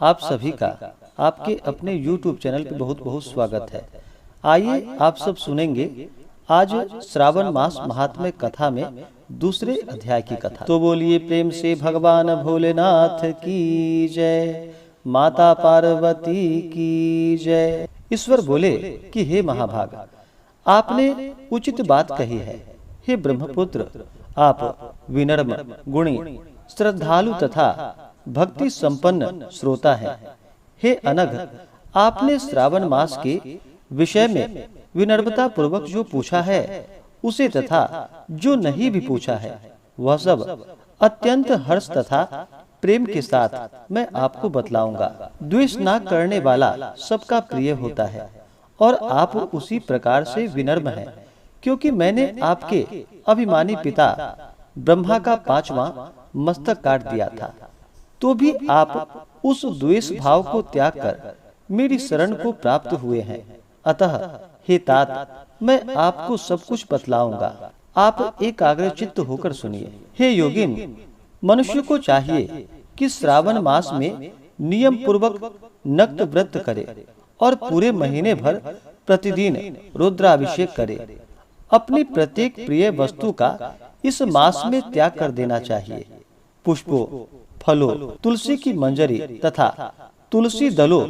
आप सभी का आपके अपने YouTube चैनल पे बहुत बहुत स्वागत है। आइए आप सब सुनेंगे आज श्रावण मास महात्म्य कथा में दूसरे अध्याय की कथा। तो बोलिए प्रेम से भगवान भोलेनाथ की जय, माता पार्वती की जय। ईश्वर बोले कि हे महाभाग, आपने उचित बात कही है। हे ब्रह्मपुत्र, आप विनम्र, गुणी, श्रद्धालु तथा भक्ति संपन्न श्रोता है। हे अनघ, आपने श्रावण मास के विषय में विनम्रता पूर्वक जो पूछा है उसे तथा जो नहीं भी पूछा है वह सब अत्यंत हर्ष तथा प्रेम के साथ मैं आपको बतलाऊंगा। द्वेष न करने वाला सबका प्रिय होता है और आप उसी प्रकार से विनम्र हैं, क्योंकि मैंने आपके अभिमानी पिता ब्रह्मा का 5वां मस्तक काट दिया था, तो भी आप उस द्वेष भाव को त्याग कर मेरी शरण को प्राप्त हुए हैं। अतः हे तात, मैं आपको सब कुछ बतलाऊंगा। आप एकाग्रचित्त होकर सुनिए। हे योगिन, मनुष्य को चाहिए कि श्रावण मास में नियम पूर्वक नक्त व्रत करे और पूरे महीने भर प्रतिदिन रुद्राभिषेक करे। अपनी प्रत्येक प्रिय वस्तु का इस मास में त्याग कर देना चाहिए। पुष्पों, फलों, तुलसी की मंजरी तथा तुलसी दलों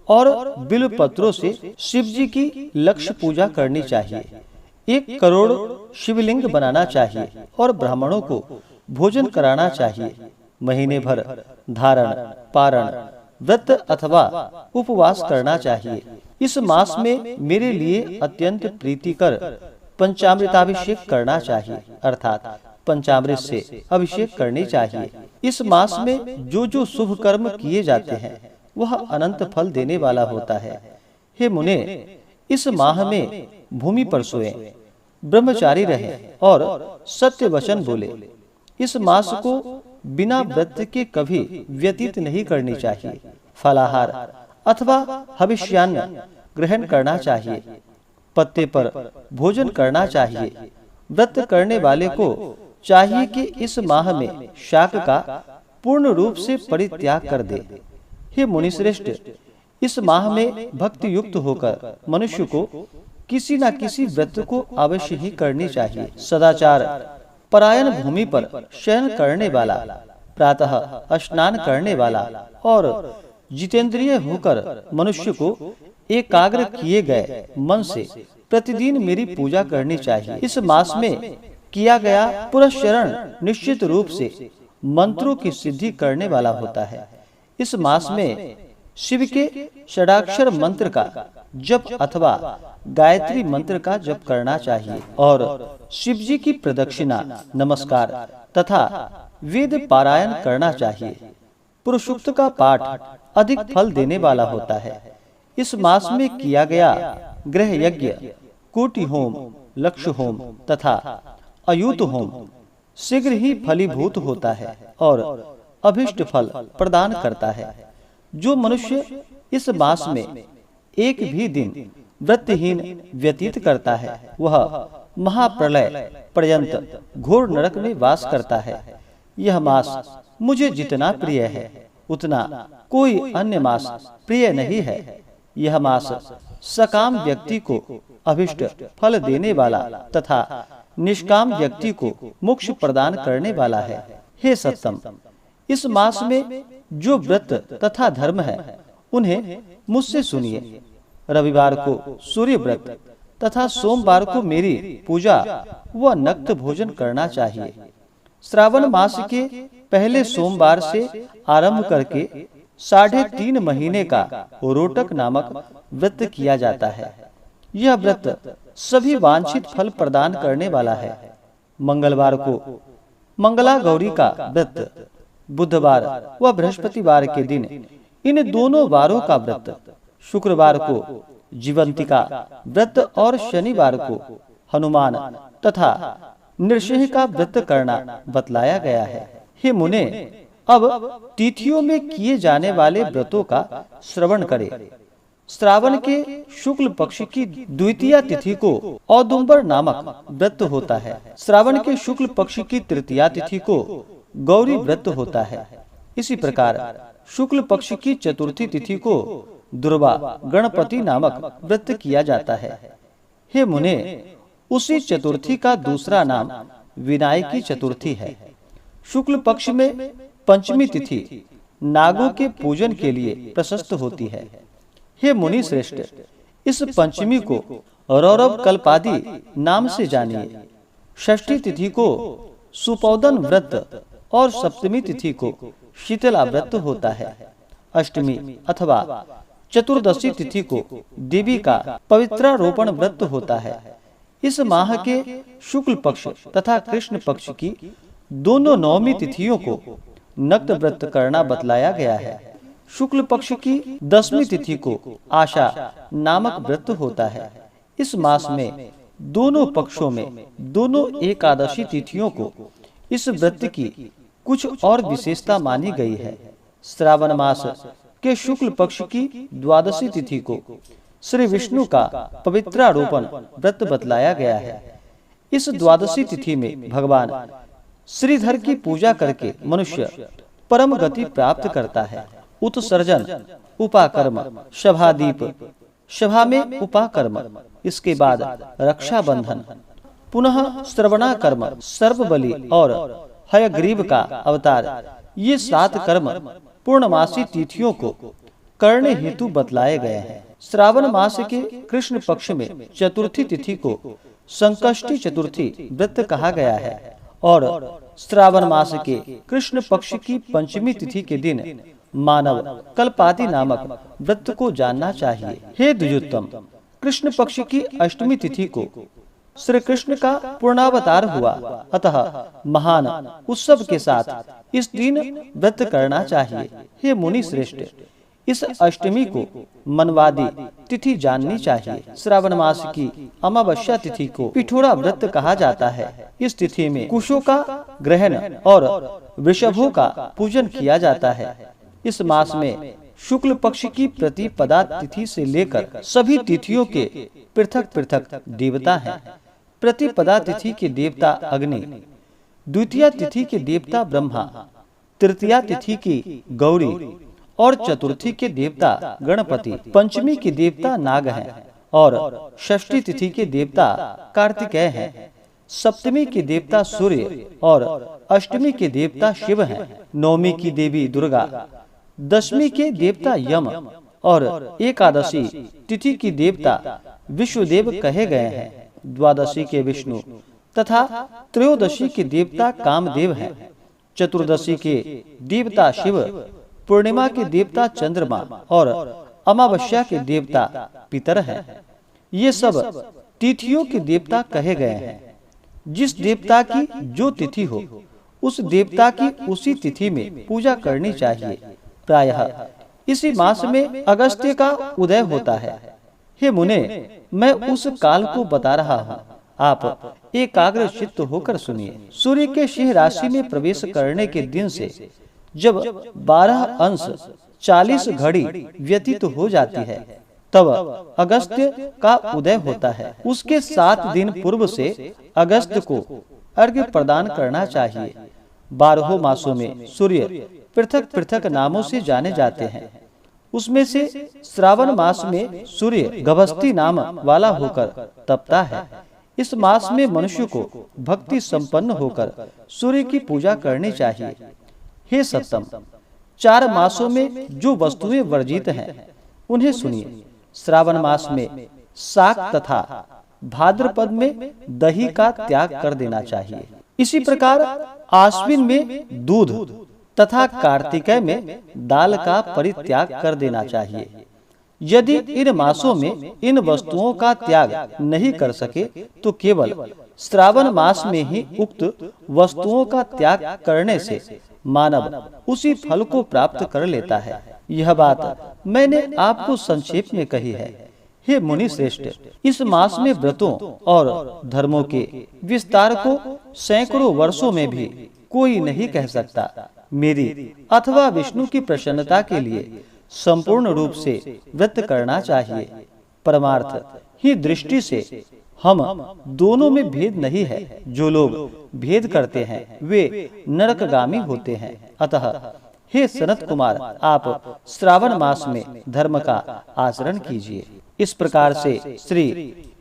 और बिल्व पत्रों से शिव जी की लक्ष्य पूजा करनी चाहिए। 1 करोड़ शिवलिंग बनाना चाहिए और ब्राह्मणों को भोजन कराना चाहिए। महीने भर धारण, पारण, व्रत अथवा उपवास करना चाहिए। इस मास में मेरे लिए अत्यंत प्रीतिकर पंचामृताभिषेक करना चाहिए, अर्थात पंचामृत से अभिषेक करनी चाहिए। इस मास में जो जो शुभ कर्म किए जाते हैं वह अनंत फल देने वाला होता है। हे मुने, इस माह में भूमि पर सोएं, ब्रह्मचारी रहें और सत्य वचन बोले। इस मास को बिना व्रत के कभी व्यतीत नहीं करनी चाहिए। फलाहार अथवा हविष्यान्न ग्रहण करना चाहिए। पत्ते पर भोजन करना चाहिए। व्रत करने वाले को चाहिए कि इस माह में शाक का पूर्ण रूप से परित्याग कर दे। हे मुनिश्रेष्ठ, इस माह में भक्ति युक्त होकर मनुष्य को किसी न किसी व्रत को अवश्य ही करनी चाहिए। सदाचार परायण भूमि पर शयन करने वाला, प्रातः स्नान करने वाला और जितेंद्रिय होकर मनुष्य को एकाग्र किए गए मन से प्रतिदिन मेरी पूजा करनी चाहिए। इस मास में किया गया पुरस्चरण निश्चित रूप से मंत्रों की सिद्धि करने वाला होता है। इस मास में शिव के षडाक्षर मंत्र का जप अथवा गायत्री मंत्र का जप करना चाहिए और शिव जी की प्रदक्षिणा, नमस्कार तथा वेद पारायण करना चाहिए। पुरुषोक्त का पाठ अधिक फल देने वाला होता है। इस मास में किया गया ग्रह यज्ञ, कोटि होम, लक्ष्य होम तथा अयूत होम शीघ्र ही फलीभूत होता है और अभिष्ट फल प्रदान करता है। जो मनुष्य इस मास में एक भी दिन व्रतहीन व्यतीत करता है वह महाप्रलय पर्यंत घोर नरक में वास करता है। यह मास मुझे जितना प्रिय है उतना कोई अन्य मास प्रिय नहीं है। यह मास सकाम व्यक्ति को अभिष्ट फल देने वाला तथा निष्काम व्यक्ति को मोक्ष प्रदान करने वाला है। हे सत्तम, इस मास में जो व्रत तथा धर्म है उन्हें मुझसे सुनिए। रविवार को सूर्य व्रत तथा सोमवार को मेरी पूजा व नक्त भोजन करना चाहिए। श्रावण मास के पहले सोमवार से आरंभ करके 3.5 महीने का रोटक नामक व्रत किया जाता है। यह व्रत सभी वांछित फल प्रदान करने वाला है। मंगलवार को मंगला गौरी का व्रत, बुधवार व बृहस्पतिवार के दिन इन दोनों वारों का व्रत, शुक्रवार को जीवंतिका व्रत और शनिवार को हनुमान तथा नृसिंह का व्रत करना बतलाया गया है। हे मुने, अब तिथियों में किए जाने वाले व्रतों का श्रवण करें। श्रावण के शुक्ल पक्ष की द्वितीया तिथि को औदुंबर नामक व्रत होता है। श्रावण के शुक्ल पक्ष की तृतीया तिथि को गौरी व्रत होता है। इसी प्रकार शुक्ल पक्ष की चतुर्थी तिथि को दुर्वा गणपति नामक व्रत किया जाता है। हे मुने, उसी चतुर्थी का दूसरा नाम विनायकी चतुर्थी है। शुक्ल पक्ष में पंचमी तिथि नागों के पूजन के लिए प्रशस्त होती है। हे मुनि श्रेष्ठ, इस पंचमी को रौरव कल्पादि नाम से जानिए। षष्ठी तिथि को सुपौदन व्रत और सप्तमी तिथि को शीतला व्रत होता है। अष्टमी अथवा चतुर्दशी तिथि को देवी का पवित्रारोपण व्रत होता है। इस माह के शुक्ल पक्ष तथा कृष्ण पक्ष की दोनों नवमी तिथियों को नक्त व्रत करना बतलाया गया है। शुक्ल पक्ष की 10वीं तिथि को आशा नामक व्रत होता है। इस मास में दोनों पक्षों में दोनों एकादशी तिथियों को इस व्रत की कुछ और विशेषता मानी गई है। श्रावण मास के शुक्ल पक्ष की द्वादशी तिथि को श्री विष्णु का पवित्रारोपण व्रत बतलाया गया है। इस द्वादशी तिथि में भगवान श्रीधर की पूजा करके मनुष्य परम गति प्राप्त करता है। उत्सर्जन, उपाकर्म, सभादीप, सभा में उपाकर्म, इसके बाद रक्षाबंधन, पुनः श्रवणाकर्म, सर्वबलि और हयग्रीव का अवतार, ये 7 कर्म पूर्णमासी तिथियों को करने हेतु बतलाए गए हैं। श्रावण मास के कृष्ण पक्ष में चतुर्थी तिथि को संकष्टी चतुर्थी व्रत कहा गया है और श्रावण मास के कृष्ण पक्ष की पंचमी तिथि के दिन मानव कल्पादि नामक व्रत को जानना चाहिए। हे द्विजोत्तम, कृष्ण पक्ष की अष्टमी तिथि को श्री कृष्ण का पूर्णावतार हुआ, अतः महान उत्सव के साथ इस दिन व्रत करना चाहिए। हे मुनि श्रेष्ठ, इस अष्टमी को मनवादी तिथि जाननी चाहिए। श्रावण मास की अमावस्या तिथि को पिठोरा व्रत कहा जाता है। इस तिथि में कुशों का ग्रहण और वृषभों का पूजन किया जाता है। इस मास में शुक्ल पक्ष की प्रतिपदा तिथि से लेकर सभी तिथियों के पृथक पृथक देवता हैं। प्रतिपदा तिथि के देवता अग्नि, द्वितीय तिथि के देवता ब्रह्मा, तृतीया तिथि की गौरी और चतुर्थी के देवता गणपति, पंचमी के देवता नाग हैं और षष्ठी तिथि के देवता कार्तिकेय हैं। सप्तमी के देवता सूर्य और अष्टमी के देवता शिव हैं। नवमी की देवी दुर्गा, दशमी के देवता यम और एकादशी तिथि की देवता विश्वदेव कहे गए हैं। द्वादशी के विष्णु तथा त्रयोदशी के देवता कामदेव हैं। चतुर्दशी के देवता शिव, पूर्णिमा के देवता चंद्रमा और अमावस्या के देवता पितर हैं। ये सब तिथियों के देवता कहे गए हैं। जिस देवता की जो तिथि हो, उस देवता की उसी तिथि में पूजा करनी चाहिए। प्रायः इसी मास में अगस्त्य का उदय होता है। हे मुने, मैं उस काल को बता रहा हूँ, आप एकाग्र चित्त होकर सुनिए। सूर्य के सिंह राशि में प्रवेश करने के दिन से जब 12 अंश 40 घड़ी व्यतीत हो जाती है, तब अगस्त्य का उदय होता है। उसके 7 दिन पूर्व से अगस्त्य को अर्घ्य प्रदान करना चाहिए। 12 मासों में सूर्य पृथक पृथक नामों से जाने जाते हैं। उसमें से श्रावण मास में सूर्य गभस्ती नाम वाला होकर तपता है। इस मास में मनुष्य को भक्ति संपन्न होकर सूर्य की पूजा करनी चाहिए। हे सत्तम, 4 मासों में जो वस्तुएं वर्जित हैं, उन्हें सुनिए। श्रावण मास में शाक तथा भाद्रपद में दही का त्याग कर देना चाहिए। इसी प्रकार आश्विन में दूध तथा कार्तिकेय में दाल का परित्याग कर देना चाहिए। यदि इन मासों में इन वस्तुओं का त्याग नहीं कर सके तो केवल श्रावण मास में ही उक्त वस्तुओं का त्याग करने से मानव उसी फल को प्राप्त कर लेता है। यह बात मैंने आपको संक्षेप में कही है। हे मुनि श्रेष्ठ, इस मास में व्रतों और धर्मों के विस्तार को सैकड़ों वर्षों में भी कोई नहीं कह सकता। मेरी अथवा विष्णु की प्रसन्नता के लिए संपूर्ण रूप से व्रत करना चाहिए। परमार्थ ही दृष्टि से हम दोनों में भेद नहीं है। जो लोग भेद करते हैं वे नरकगामी होते हैं। अतः हे सनत कुमार, आप श्रावण मास में धर्म का आचरण कीजिए। इस प्रकार से श्री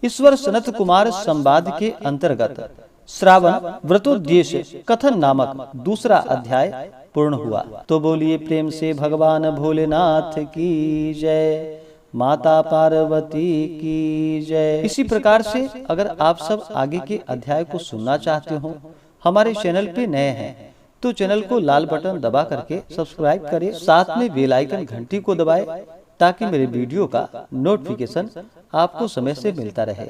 ईश्वर सनत कुमार संवाद के अंतर्गत श्रावण व्रतोद्देश्य कथन नामक दूसरा अध्याय पूर्ण हुआ। तो बोलिए प्रेम से भगवान भोलेनाथ की जय, माता पार्वती की जय। इसी प्रकार से अगर आप सब आगे के अध्याय को सुनना चाहते हो, हमारे चैनल पे नए हैं तो चैनल को लाल बटन दबा करके सब्सक्राइब करें, साथ में बेल आइकन घंटी को दबाएं ताकि मेरे वीडियो का नोटिफिकेशन आपको समय से मिलता रहे।